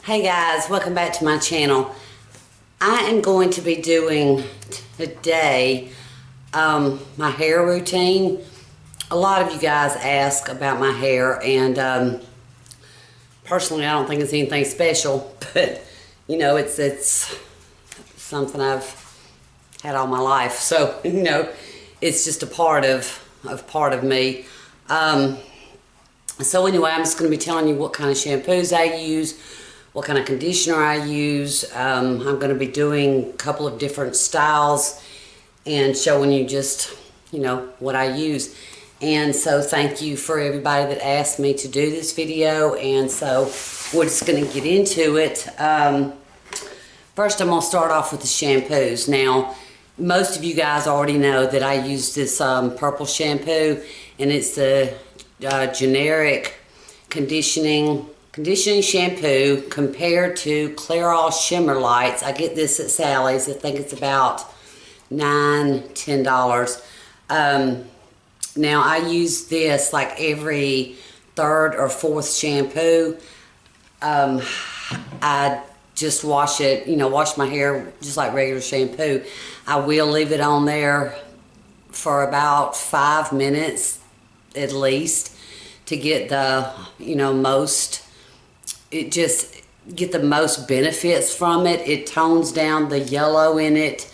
Hey guys, welcome back to my channel. I am going to be doing today my hair routine. A lot of you guys ask about my hair, and personally I don't think it's anything special, but you know, it's something I've had all my life, so you know, it's just a part of me. So anyway, I'm just going to be telling you what kind of shampoos I use, what kind of conditioner I use. I'm going to be doing a couple of different styles and showing you just, you know, what I use. And so thank you for everybody that asked me to do this video. And so we're just going to get into it. First, I'm going to start off with the shampoos. Now, most of you guys already know that I use this purple shampoo, and it's the generic conditioning shampoo compared to Clairol Shimmer Lights. I get this at Sally's. I think it's about $10. Now I use this like every third or fourth shampoo. I just wash it, you know, wash my hair just like regular shampoo. I will leave it on there for about 5 minutes at least to get the, you know, get the most benefits from it. It tones down the yellow in it.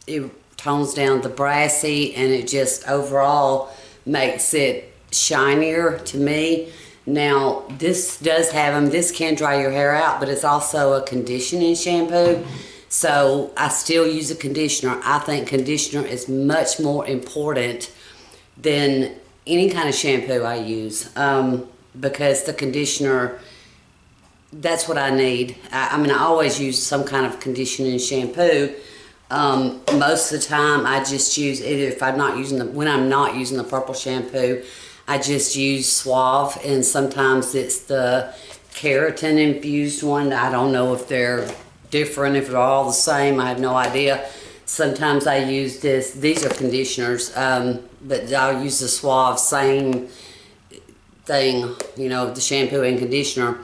It tones down the brassy, and it just overall makes it shinier to me. Now, this does have them. This can dry your hair out, but it's also a conditioning shampoo. So I still use a conditioner. I think conditioner is much more important than any kind of shampoo I use, because the conditioner, that's what I need. I mean, I always use some kind of conditioning shampoo. Most of the time I just use, if I'm not using when I'm not using the purple shampoo, I just use Suave, and sometimes it's the keratin infused one. I don't know if they're different, if they're all the same, I have no idea. Sometimes I use this, these are conditioners, but I'll use the Suave, same thing, you know, the shampoo and conditioner.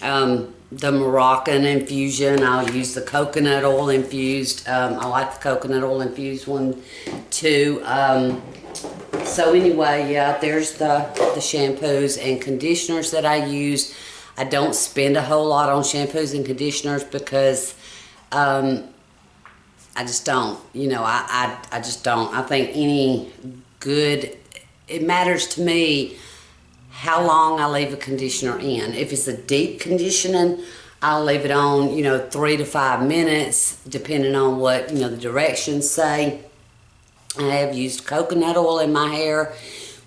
The Moroccan infusion, I'll use the coconut oil infused. I like the coconut oil infused one too. So anyway, yeah, there's the shampoos and conditioners that I use. I don't spend a whole lot on shampoos and conditioners because I just don't, you know, I just don't. I think any good, it matters to me how long I leave a conditioner in. If it's a deep conditioning, I'll leave it on, you know, 3 to 5 minutes, depending on what, you know, the directions say. I have used coconut oil in my hair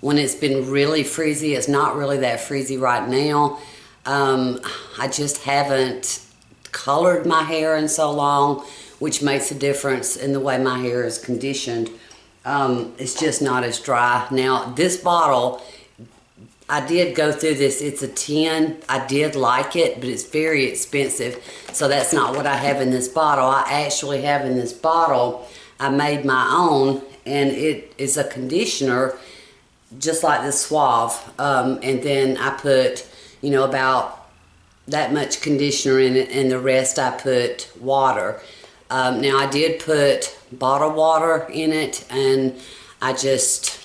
when it's been really frizzy. It's not really that frizzy right now. I just haven't colored my hair in so long, which makes a difference in the way my hair is conditioned. It's just not as dry. Now, this bottle, I did go through this. It's a 10. I did like it, but it's very expensive. So that's not what I have in this bottle. I actually have in this bottle, I made my own, and it is a conditioner just like the Suave. And then I put, you know, about that much conditioner in it, and the rest I put water. Now I did put bottled water in it, and I just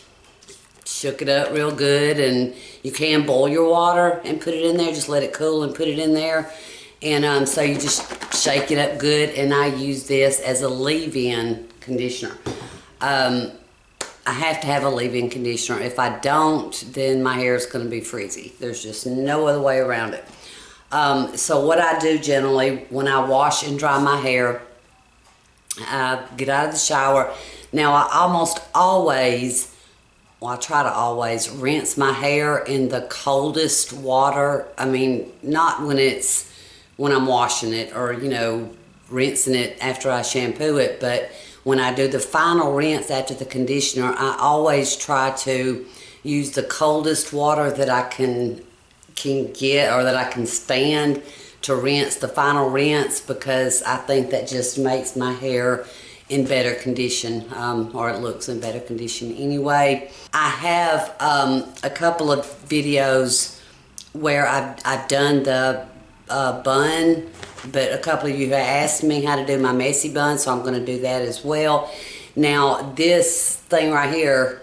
shook it up real good. And you can boil your water and put it in there, just let it cool and put it in there. And so you just shake it up good, and I use this as a leave-in conditioner. I have to have a leave-in conditioner. If I don't, then my hair is going to be frizzy. There's just no other way around it. So what I do generally when I wash and dry my hair, I get out of the shower. Now I almost always, well, I try to always rinse my hair in the coldest water. I mean, not when I'm washing it or, you know, rinsing it after I shampoo it, but when I do the final rinse after the conditioner, I always try to use the coldest water that I can get, or that I can stand, to rinse the final rinse, because I think that just makes my hair in better condition, or it looks in better condition anyway. I have a couple of videos where I've done the bun, but a couple of you have asked me how to do my messy bun, so I'm going to do that as well. Now, this thing right here,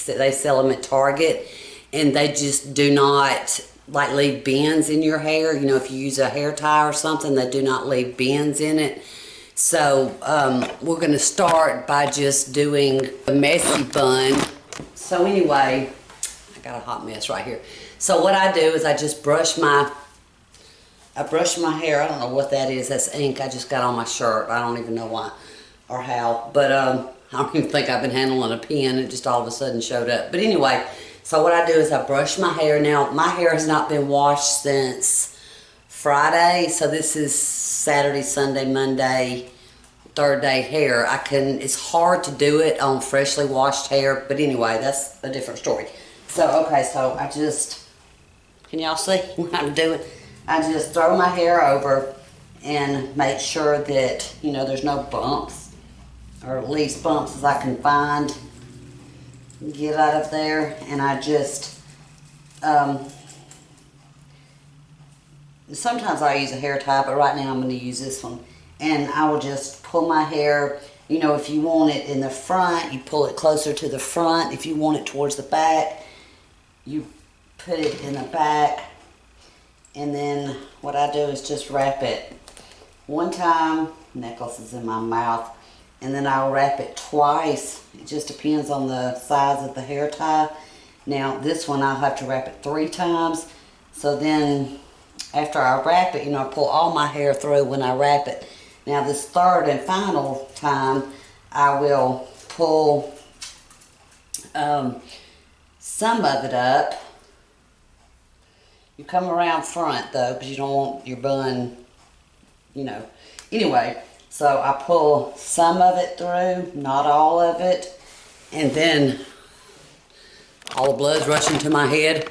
they sell them at Target, and they just do not like leave bends in your hair. You know, if you use a hair tie or something, they do not leave bends in it. So we're going to start by just doing a messy bun. So anyway, I got a hot mess right here. So what I do is I just brush my hair. I don't know what that is. That's ink I just got on my shirt. I don't even know why or how. But I don't even think I've been handling a pen. It just all of a sudden showed up. But anyway, so what I do is I brush my hair. Now, my hair has not been washed since Friday. So this is Saturday, Sunday, Monday, third day hair. It's hard to do it on freshly washed hair. But anyway, that's a different story. So, okay, so I just, can y'all see what I'm doing? I just throw my hair over and make sure that, you know, there's no bumps, or at least bumps as I can find. Get out of there, and I just, sometimes I use a hair tie, but right now I'm going to use this one. And I will just pull my hair, you know, if you want it in the front, you pull it closer to the front. If you want it towards the back, you put it in the back. And then what I do is just wrap it one time. Necklace is in my mouth. And then I'll wrap it twice. It just depends on the size of the hair tie. Now this one I'll have to wrap it 3 times. So then after I wrap it, you know, I pull all my hair through when I wrap it. Now this third and final time, I will pull some of it up. You come around front though, because you don't want your bun, you know. Anyway, so I pull some of it through, not all of it, and then all the blood's rushing to my head.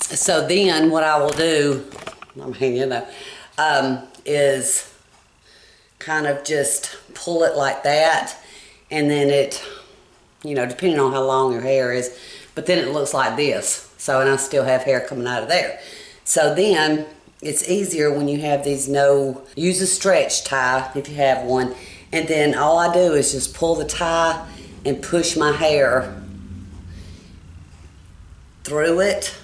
So then what I will do, you know, is kind of just pull it like that, and then it, you know, depending on how long your hair is, but then it looks like this. So, and I still have hair coming out of there. So then it's easier when you have these use a stretch tie if you have one. And then all I do is just pull the tie and push my hair through it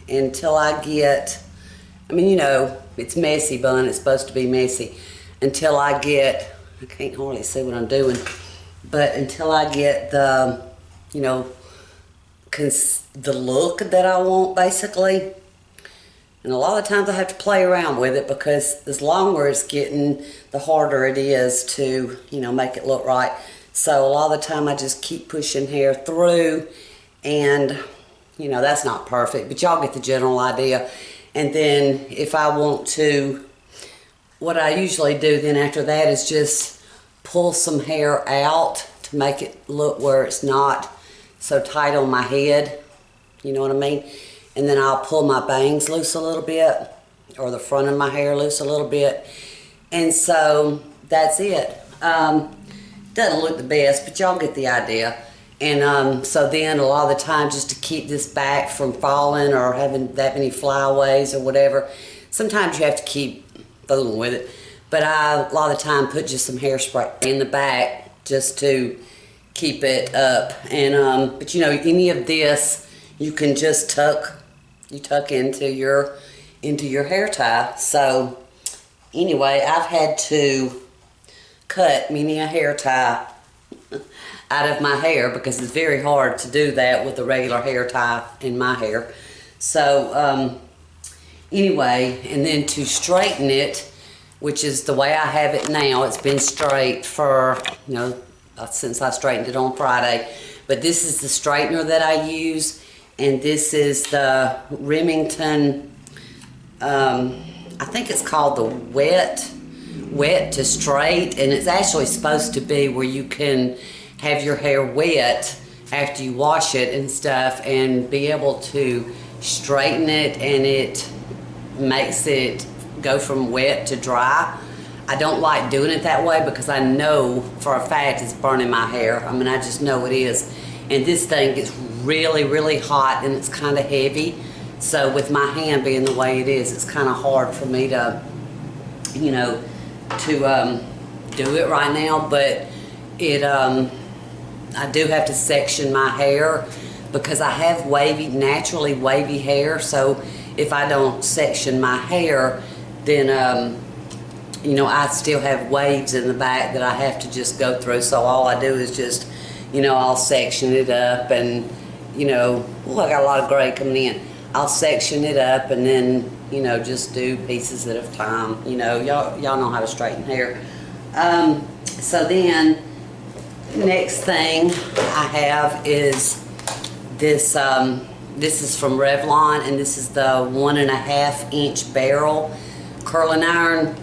until I get, I mean, you know, it's messy bun, it's supposed to be messy, until I get, I can't hardly see what I'm doing, but until I get the, you know, the look that I want, basically. And a lot of times I have to play around with it, because the longer it's getting, the harder it is to, you know, make it look right. So a lot of the time I just keep pushing hair through, and, you know, that's not perfect, but y'all get the general idea. And then if I want to, what I usually do then after that is just pull some hair out to make it look where it's not so tight on my head, you know what I mean? And then I'll pull my bangs loose a little bit, or the front of my hair loose a little bit. And so that's it. Doesn't look the best, but y'all get the idea. And so then a lot of the time, just to keep this back from falling or having that many flyaways or whatever, sometimes you have to keep fooling with it. But I, a lot of the time, put just some hairspray in the back just to keep it up. And but you know, any of this you can just tuck into your hair tie. So anyway, I've had to cut many a hair tie out of my hair, because it's very hard to do that with a regular hair tie in my hair. So anyway, and then to straighten it, which is the way I have it now, it's been straight for, you know, since I straightened it on Friday. But this is the straightener that I use, and this is the Remington, I think it's called the wet to straight, and it's actually supposed to be where you can have your hair wet after you wash it and stuff, and be able to straighten it, and it makes it go from wet to dry. I don't like doing it that way, because I know for a fact it's burning my hair. I mean, I just know it is. And this thing gets really, really hot, and it's kind of heavy. So with my hand being the way it is, it's kind of hard for me to, you know, to do it right now. But it, I do have to section my hair because I have naturally wavy hair. So if I don't section my hair, then you know, I still have waves in the back that I have to just go through. So all I do is just, you know, I'll section it up, and, you know, oh, I got a lot of gray coming in. I'll section it up and then, you know, just do pieces at a time. You know, y'all know how to straighten hair. So then, next thing I have is this. This is from Revlon, and this is the 1.5 inch barrel curling iron.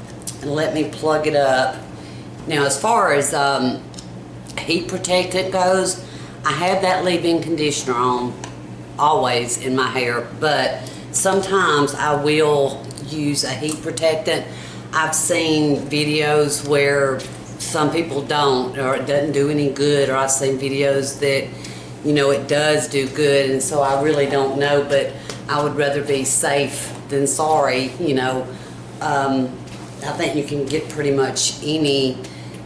And let me plug it up. Now, as far as heat protectant goes, I have that leave-in conditioner on always in my hair, but sometimes I will use a heat protectant. I've seen videos where some people don't, or it doesn't do any good, or I've seen videos that, you know, it does do good, and so I really don't know, but I would rather be safe than sorry, you know. I think you can get pretty much any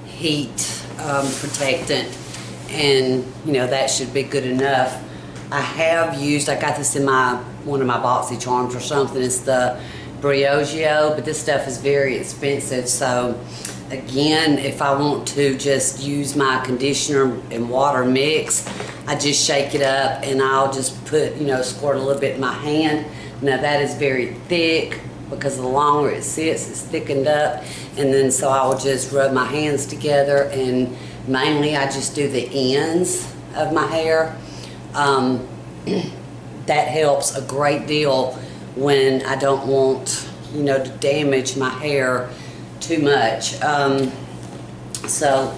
heat protectant, and, you know, that should be good enough. I got this in one of my Boxy Charms or something. It's the Briogeo, but this stuff is very expensive. So again, if I want to just use my conditioner and water mix, I just shake it up and I'll just put, you know, squirt a little bit in my hand. Now that is very thick because the longer it sits, it's thickened up. And then so I will just rub my hands together, and mainly I just do the ends of my hair. That helps a great deal when I don't want, you know, to damage my hair too much. So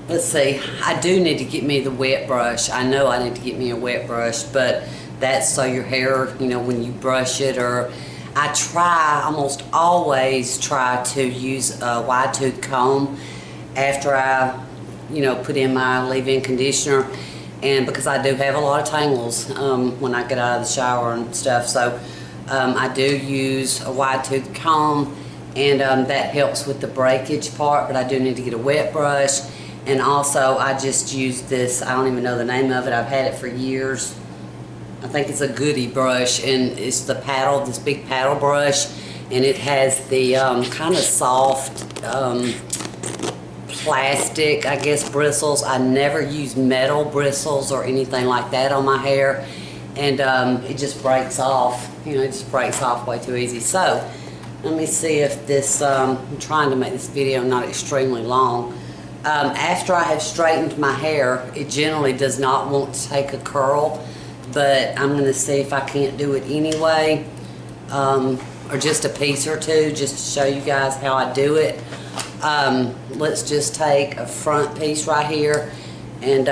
let's see, I do need to get me the wet brush. I know I need to get me a wet brush, but that's so your hair, you know, when you brush it, or I almost always try to use a wide tooth comb after I, you know, put in my leave-in conditioner. And because I do have a lot of tangles when I get out of the shower and stuff, so I do use a wide tooth comb, and that helps with the breakage part. But I do need to get a wet brush, and also I just use this, I don't even know the name of it, I've had it for years. I think it's a Goody brush, and it's the paddle, this big paddle brush, and it has the kind of soft plastic, I guess, bristles. I never use metal bristles or anything like that on my hair, and it just breaks off. You know, it just breaks off way too easy. So let me see if this, I'm trying to make this video not extremely long. After I have straightened my hair, it generally does not want to take a curl, but I'm going to see if I can't do it anyway, or just a piece or two, just to show you guys how I do it. Let's just take a front piece right here, and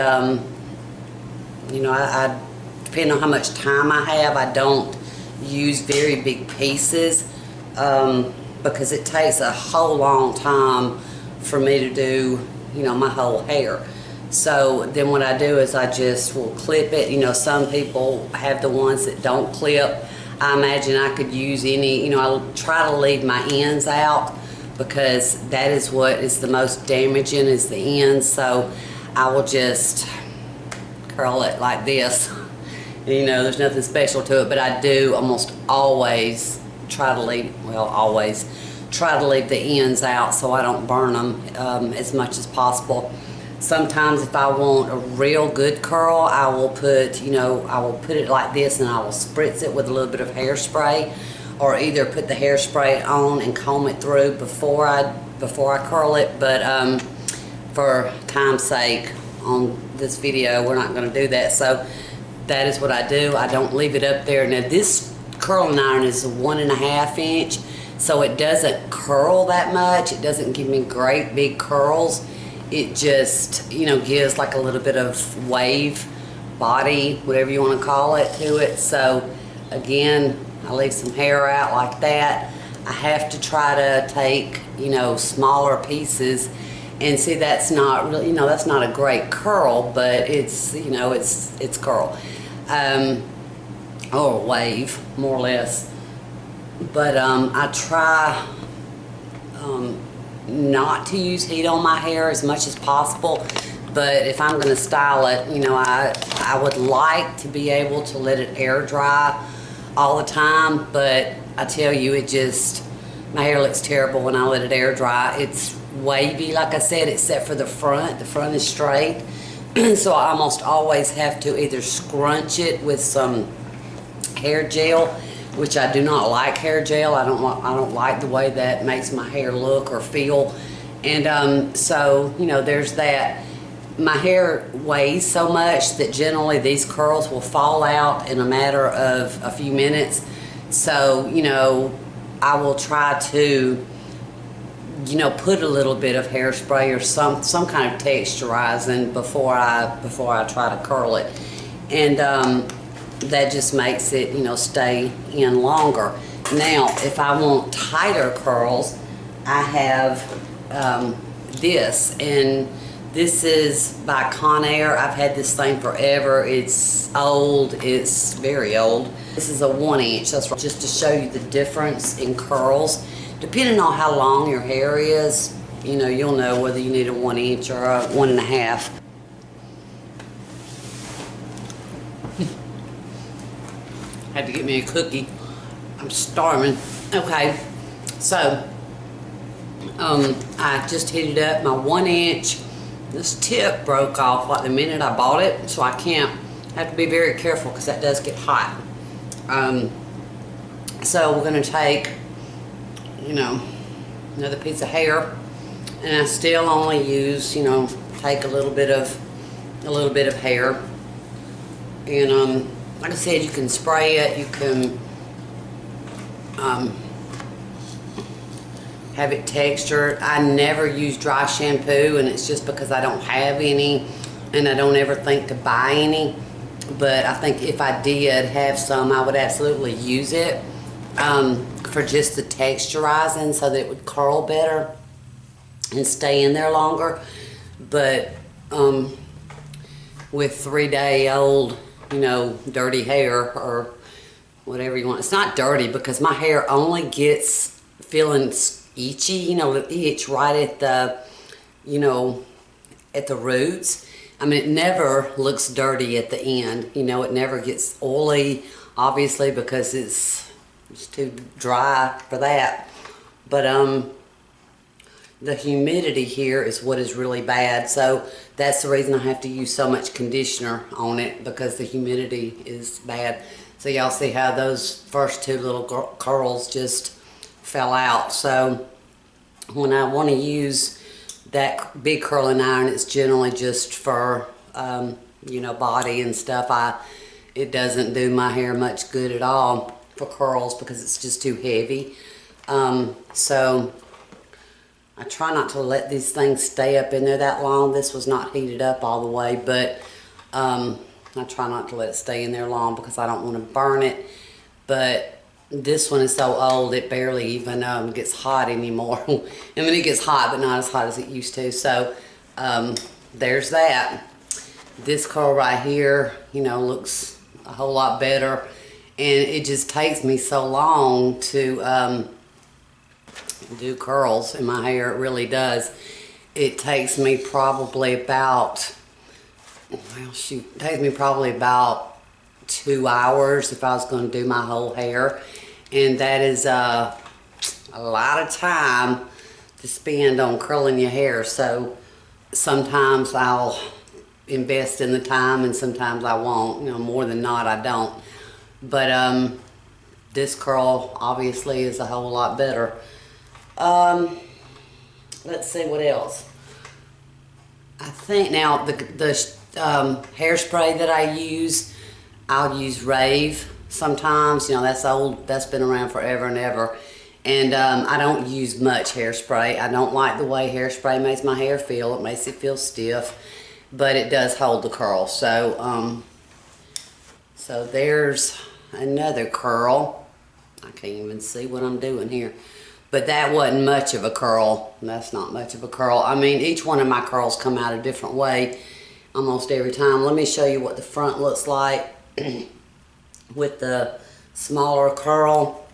you know, I depending on how much time I have, I don't use very big pieces because it takes a whole long time for me to do, you know, my whole hair. So then what I do is I just will clip it. You know, some people have the ones that don't clip. I imagine I could use any, you know, I'll try to leave my ends out because that is what is the most damaging, is the ends. So I will just curl it like this. You know, there's nothing special to it, but I do almost always try to leave, well, always try to leave the ends out so I don't burn them as much as possible. Sometimes if I want a real good curl, I will put, you know, I will put it like this and I will spritz it with a little bit of hairspray, or either put the hairspray on and comb it through before I curl it. But for time's sake on this video, we're not going to do that. So that is what I do. I don't leave it up there. Now this curling iron is a 1.5 inch, so it doesn't curl that much. It doesn't give me great big curls. It just, you know, gives like a little bit of wave, body, whatever you want to call it, to it. So again, I leave some hair out like that. I have to try to take, you know, smaller pieces, and see, that's not really, you know, that's not a great curl, but it's, you know, it's curl. or wave, more or less. But I try not to use heat on my hair as much as possible. But if I'm going to style it, you know, I would like to be able to let it air dry all the time. But I tell you, my hair looks terrible when I let it air dry. It's wavy, like I said, except for the front. The front is straight. So I almost always have to either scrunch it with some hair gel, which I do not like hair gel. I don't like the way that makes my hair look or feel. And so, you know, there's that. My hair weighs so much that generally these curls will fall out in a matter of a few minutes. So, you know, I will try to, you know, put a little bit of hairspray or some kind of texturizing before I try to curl it. And that just makes it, you know, stay in longer. Now, if I want tighter curls, I have this, and this is by Conair. I've had this thing forever. It's old. It's very old. This is a 1 inch. That's just to show you the difference in curls. Depending on how long your hair is, you know, you'll know whether you need a 1 inch or a 1.5. Had to get me a cookie. I'm starving. Okay, so I just heated up my 1 inch. This tip broke off like the minute I bought it, so I have to be very careful because that does get hot. So we're gonna take, you know, another piece of hair, and I still only use, you know, take a little bit of hair, and like I said, you can spray it, you can have it textured. I never use dry shampoo, and it's just because I don't have any, and I don't ever think to buy any. But I think if I did have some, I would absolutely use it for just the texturizing, so that it would curl better and stay in there longer. But with 3-day-old, you know, dirty hair or whatever you want. It's not dirty because my hair only gets feeling itchy, you know, the itch right at the, you know, at the roots. I mean, it never looks dirty at the end. You know, it never gets oily, obviously, because it's too dry for that. But the humidity here is what is really bad. So that's the reason I have to use so much conditioner on it, because the humidity is bad. So y'all see how those first two little curls just fell out. So when I want to use that big curling iron, it's generally just for you know, body and stuff. It doesn't do my hair much good at all for curls because it's just too heavy. So I try not to let these things stay up in there that long. This was not heated up all the way, but I try not to let it stay in there long because I don't want to burn it. But this one is so old, it barely even gets hot anymore. I mean, it gets hot, but not as hot as it used to. So there's that. This curl right here, you know, looks a whole lot better. And it just takes me so long to do curls in my hair. It really does. It takes me probably about, well, shoot, it takes me probably about 2 hours if I was going to do my whole hair, and that is a lot of time to spend on curling your hair. So sometimes I'll invest in the time and sometimes I won't. You know, more than not, I don't. But this curl obviously is a whole lot better. Let's see what else. I think now the hairspray that I use, I'll use Rave sometimes. You know, that's old, that's been around forever and ever. And I don't use much hairspray. I don't like the way hairspray makes my hair feel. It makes it feel stiff, but it does hold the curl. So, so there's another curl. I can't even see what I'm doing here. But that wasn't much of a curl. That's not much of a curl. I mean, each one of my curls come out a different way almost every time. Let me show you what the front looks like. with the smaller curl.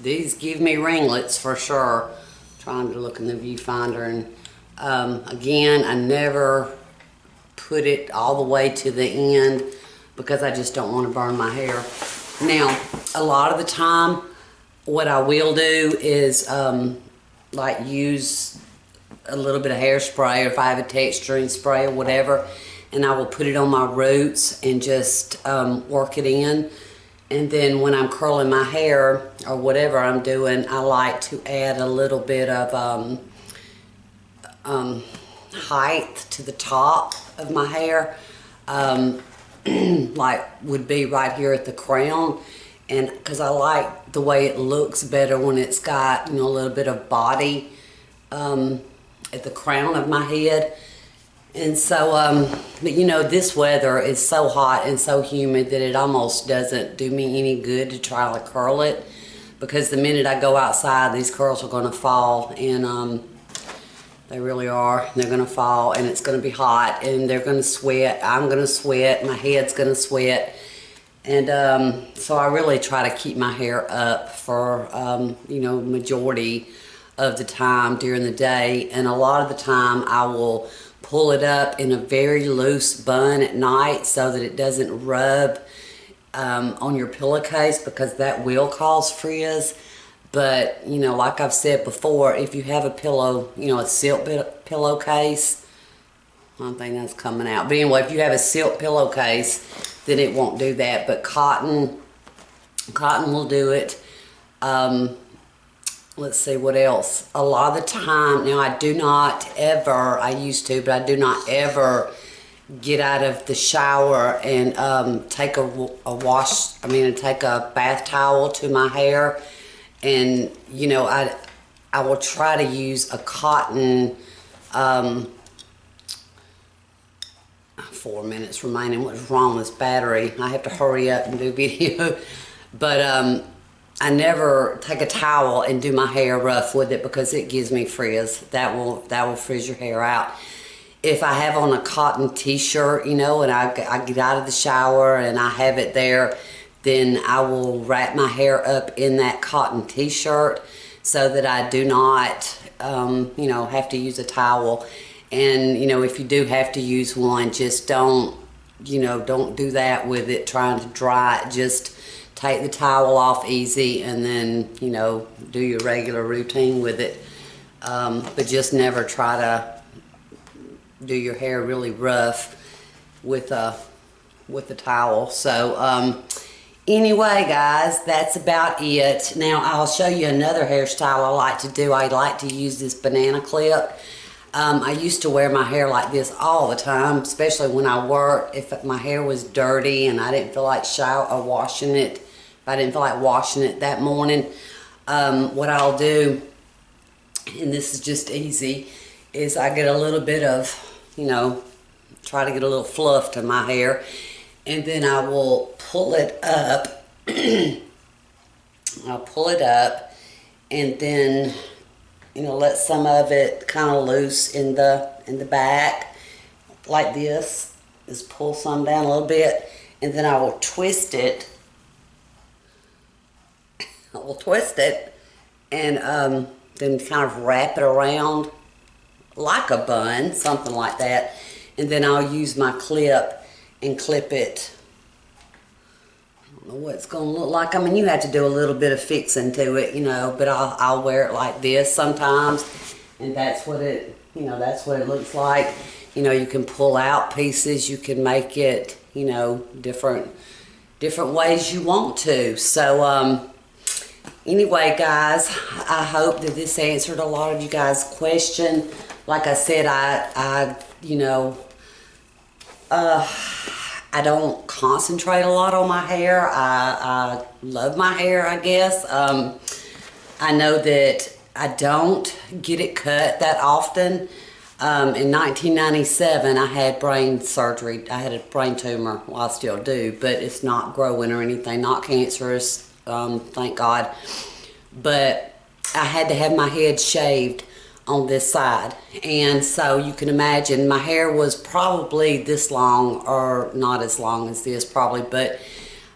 These give me ringlets for sure. Trying to look in the viewfinder, and again, I never put it all the way to the end because I just don't want to burn my hair. Now, a lot of the time, what I will do is like use a little bit of hairspray, or if I have a texturing spray or whatever, and I will put it on my roots and just work it in. And then when I'm curling my hair or whatever I'm doing, I like to add a little bit of height to the top of my hair, like would be right here at the crown, and because I like the way it looks better when it's got, you know, a little bit of body at the crown of my head. And so, but you know, this weather is so hot and so humid that it almost doesn't do me any good to try to curl it, because the minute I go outside, these curls are going to fall, and they really are. They're going to fall, and it's going to be hot, and they're going to sweat. I'm going to sweat. My head's going to sweat. And so I really try to keep my hair up for, you know, majority of the time during the day. And a lot of the time I will pull it up in a very loose bun at night so that it doesn't rub on your pillowcase, because that will cause frizz. But, you know, like I've said before, if you have a pillow, you know, a silk pillowcase, I don't think that's coming out. But anyway, if you have a silk pillowcase, then it won't do that. But cotton will do it. Let's see what else. A lot of the time, now I do not ever, I used to, but I do not ever get out of the shower and take take a bath towel to my hair. And, you know, I will try to use a cotton, 4 minutes remaining. What's wrong with this battery? I have to hurry up and do video. But I never take a towel and do my hair rough with it, because it gives me frizz. That will frizz your hair out. If I have on a cotton t-shirt, you know, and I get out of the shower and I have it there, then I will wrap my hair up in that cotton t-shirt so that I do not, you know, have to use a towel. And, you know, if you do have to use one, just don't do that with it trying to dry it. Just take the towel off easy, and then, you know, do your regular routine with it. But just never try to do your hair really rough with a towel. So, anyway, guys, that's about it. Now, I'll show you another hairstyle I like to do. I like to use this banana clip. I used to wear my hair like this all the time, especially when I worked. If my hair was dirty and I didn't feel like washing it, if I didn't feel like washing it that morning, what I'll do, and this is just easy, is I get a little bit of, you know, try to get a little fluff to my hair, and then I will pull it up. I'll pull it up, and then, you know, let some of it kind of loose in the back like this. Just pull some down a little bit, and then I will twist it. I will twist it, and then kind of wrap it around like a bun, something like that. And then I'll use my clip and clip it. I don't know what it's going to look like. I mean, you have to do a little bit of fixing to it, you know, but I'll wear it like this sometimes, and that's what it, you know, that's what it looks like. You know, you can pull out pieces, you can make it, you know, different ways you want to. So, anyway, guys, I hope that this answered a lot of you guys' question. Like I said, you know, I don't concentrate a lot on my hair. I love my hair, I guess. I know that I don't get it cut that often. In 1997, I had brain surgery. I had a brain tumor. Well, I still do, but it's not growing or anything, not cancerous, thank God. But I had to have my head shaved on this side. And so you can imagine my hair was probably this long, or not as long as this probably, but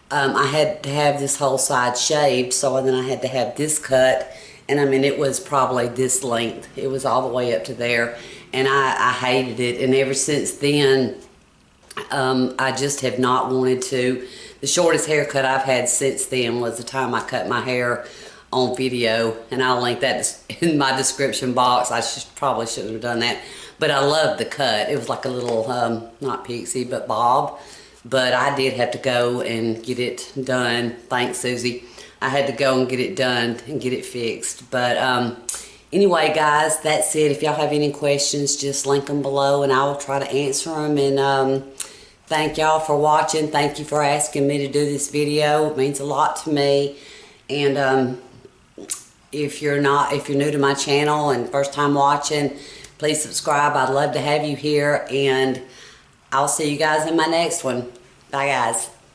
I had to have this whole side shaved, so then I had to have this cut. And I mean, it was probably this length. It was all the way up to there. And I hated it. And ever since then, I just have not wanted to. The shortest haircut I've had since then was the time I cut my hair on video, and I'll link that in my description box. I probably shouldn't have done that, but I loved the cut. It was like a little, not pixie, but bob. But I did have to go and get it done. Thanks, Susie. I had to go and get it done and get it fixed. But anyway, guys, that's it. If y'all have any questions, just link them below, and I will try to answer them. And thank y'all for watching. Thank you for asking me to do this video. It means a lot to me. And if you're new to my channel and first time watching, please subscribe. I'd love to have you here, and I'll see you guys in my next one. Bye, guys.